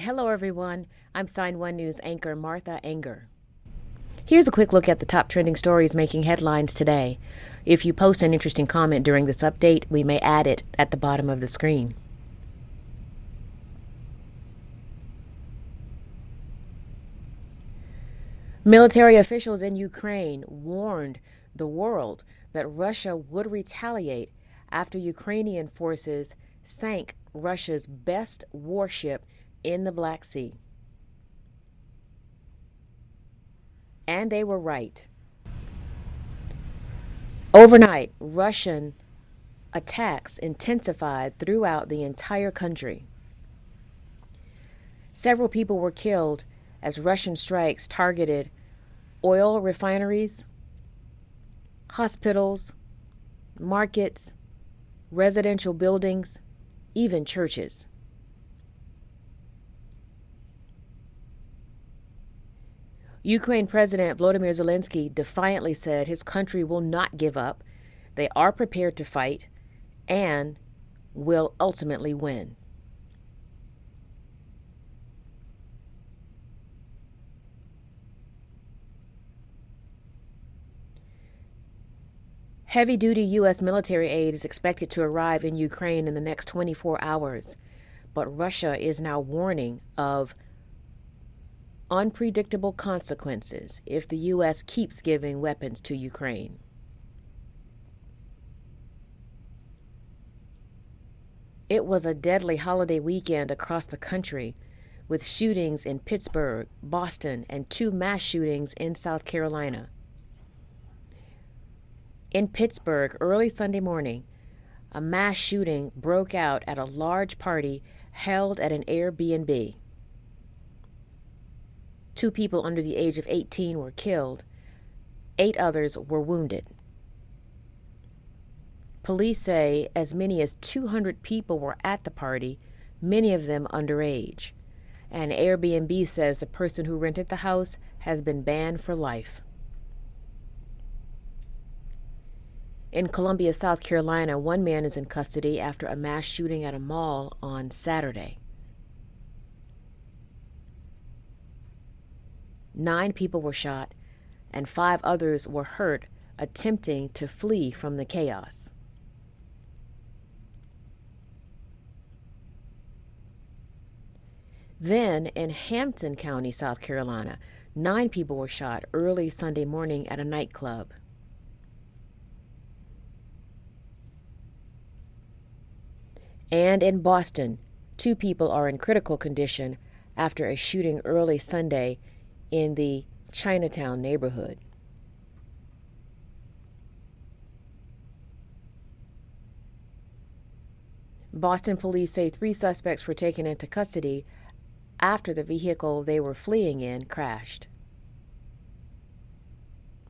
Hello, everyone. I'm Sign1News anchor Martha Anger. Here's a quick look at the top trending stories making headlines today. If you post an interesting comment during this update, we may add it at the bottom of the screen. Military officials in Ukraine warned the world that Russia would retaliate after Ukrainian forces sank Russia's best warship in the Black Sea. And they were right. Overnight, Russian attacks intensified throughout the entire country. Several people were killed as Russian strikes targeted oil refineries, hospitals, markets, residential buildings, even churches. Ukraine President Volodymyr Zelensky defiantly said his country will not give up. They are prepared to fight and will ultimately win. Heavy-duty U.S. military aid is expected to arrive in Ukraine in the next 24 hours, but Russia is now warning of unpredictable consequences if the U.S. keeps giving weapons to Ukraine. It was a deadly holiday weekend across the country, with shootings in Pittsburgh, Boston, and 2 mass shootings in South Carolina. In Pittsburgh, early Sunday morning, a mass shooting broke out at a large party held at an Airbnb. 2 people under the age of 18 were killed. 8 others were wounded. Police say as many as 200 people were at the party, many of them underage. And Airbnb says the person who rented the house has been banned for life. In Columbia, South Carolina, 1 man is in custody after a mass shooting at a mall on Saturday. 9 people were shot, and 5 others were hurt attempting to flee from the chaos. Then, in Hampton County, South Carolina, 9 people were shot early Sunday morning at a nightclub. And in Boston, 2 people are in critical condition after a shooting early Sunday in the Chinatown neighborhood. Boston police say 3 suspects were taken into custody after the vehicle they were fleeing in crashed.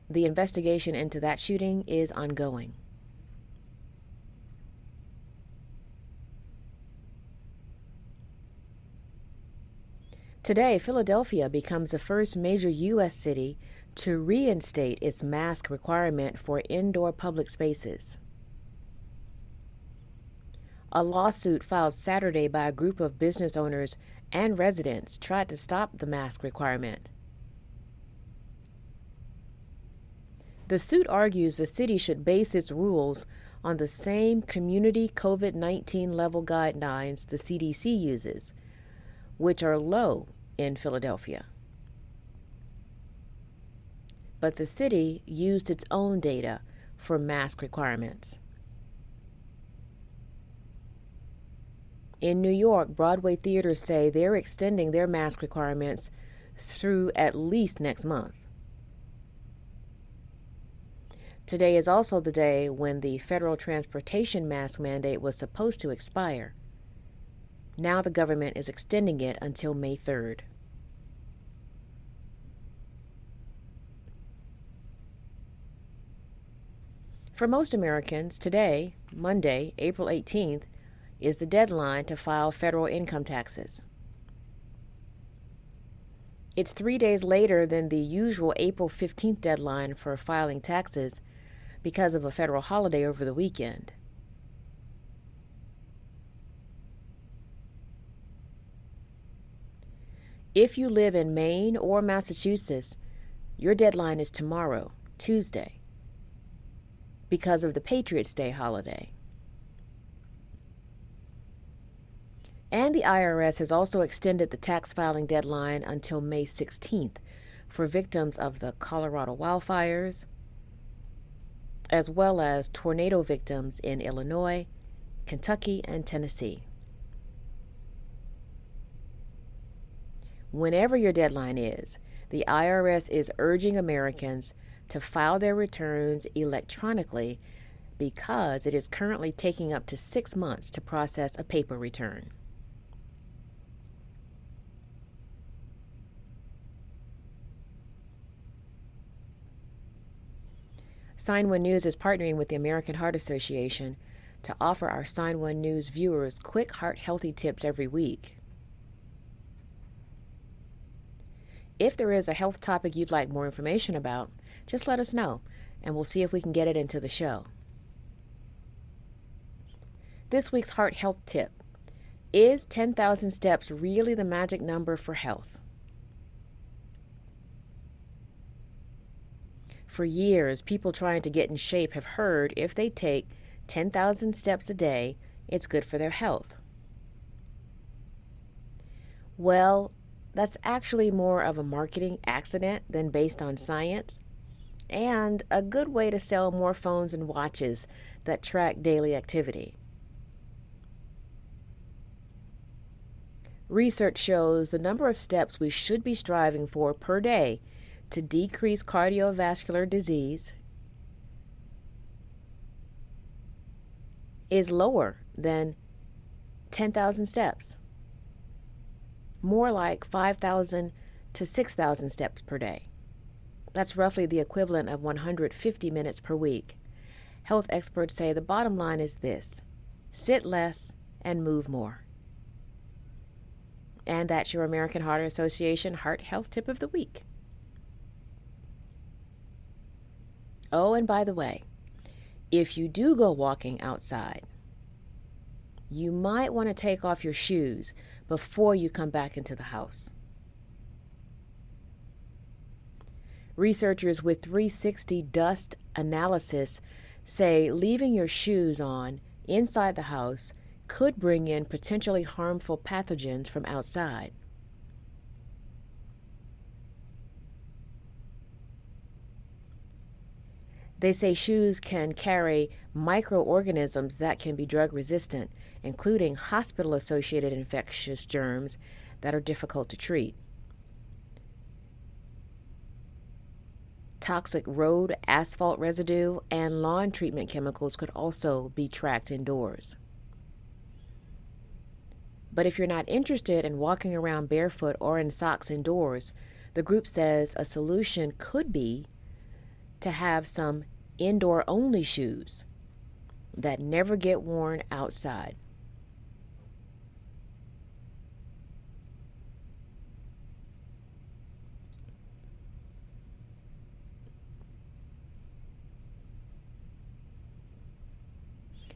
The investigation into that shooting is ongoing. Today, Philadelphia becomes the first major U.S. city to reinstate its mask requirement for indoor public spaces. A lawsuit filed Saturday by a group of business owners and residents tried to stop the mask requirement. The suit argues the city should base its rules on the same community COVID-19 level guidelines the CDC uses, which are low in Philadelphia. But the city used its own data for mask requirements. In New York, Broadway theaters say they're extending their mask requirements through at least next month. Today is also the day when the federal transportation mask mandate was supposed to expire. Now the government is extending it until May 3rd. For most Americans, today, Monday, April 18th, is the deadline to file federal income taxes. It's 3 days later than the usual April 15th deadline for filing taxes because of a federal holiday over the weekend. If you live in Maine or Massachusetts, your deadline is tomorrow, Tuesday, because of the Patriots' Day holiday. And the IRS has also extended the tax filing deadline until May 16th for victims of the Colorado wildfires, as well as tornado victims in Illinois, Kentucky, and Tennessee. Whenever your deadline is, the IRS is urging Americans to file their returns electronically because it is currently taking up to 6 months to process a paper return. Sign1News is partnering with the American Heart Association to offer our Sign1News viewers quick heart healthy tips every week. If there is a health topic you'd like more information about, just let us know, and we'll see if we can get it into the show. This week's heart health tip: is 10,000 steps really the magic number for health? For years, people trying to get in shape have heard if they take 10,000 steps a day, it's good for their health. Well, that's actually more of a marketing accident than based on science, and a good way to sell more phones and watches that track daily activity. Research shows the number of steps we should be striving for per day to decrease cardiovascular disease is lower than 10,000 steps, more like 5,000 to 6,000 steps per day. That's roughly the equivalent of 150 minutes per week. Health experts say the bottom line is this: sit less and move more. And that's your American Heart Association Heart Health Tip of the Week. Oh, and by the way, if you do go walking outside, you might want to take off your shoes before you come back into the house. Researchers with 360 dust analysis say leaving your shoes on inside the house could bring in potentially harmful pathogens from outside. They say shoes can carry microorganisms that can be drug resistant, including hospital-associated infectious germs that are difficult to treat. Toxic road asphalt residue and lawn treatment chemicals could also be tracked indoors. But if you're not interested in walking around barefoot or in socks indoors, the group says a solution could be to have some indoor-only shoes that never get worn outside.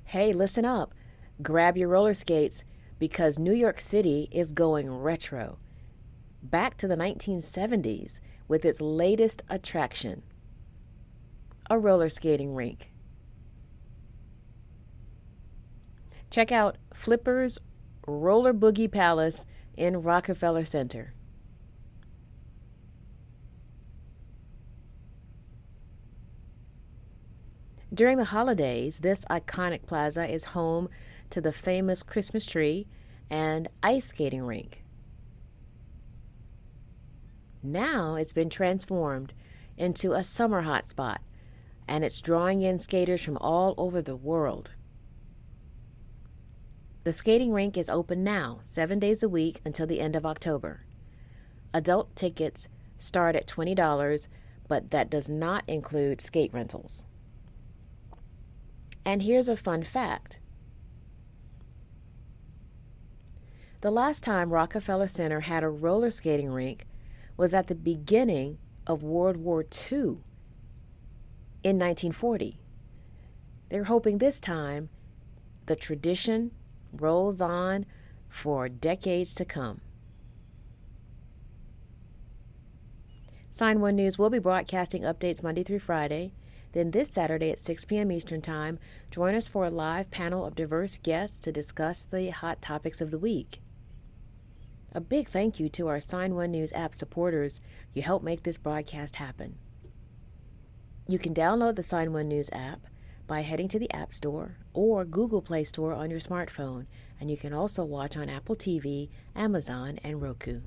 Hey, listen up. Grab your roller skates because New York City is going retro, back to the 1970s with its latest attraction, a roller skating rink. Check out Flipper's Roller Boogie Palace in Rockefeller Center. During the holidays, this iconic plaza is home to the famous Christmas tree and ice skating rink. Now it's been transformed into a summer hotspot, and it's drawing in skaters from all over the world. The skating rink is open now, 7 days a week until the end of October. Adult tickets start at $20, but that does not include skate rentals. And here's a fun fact. The last time Rockefeller Center had a roller skating rink was at the beginning of World War II in 1940. They're hoping this time the tradition rolls on for decades to come. Sign1News will be broadcasting updates Monday through Friday. Then this Saturday at 6 p.m. Eastern Time, join us for a live panel of diverse guests to discuss the hot topics of the week. A big thank you to our Sign1News app supporters. You help make this broadcast happen. You can download the Sign1News app by heading to the App Store or Google Play Store on your smartphone, and you can also watch on Apple TV, Amazon, and Roku.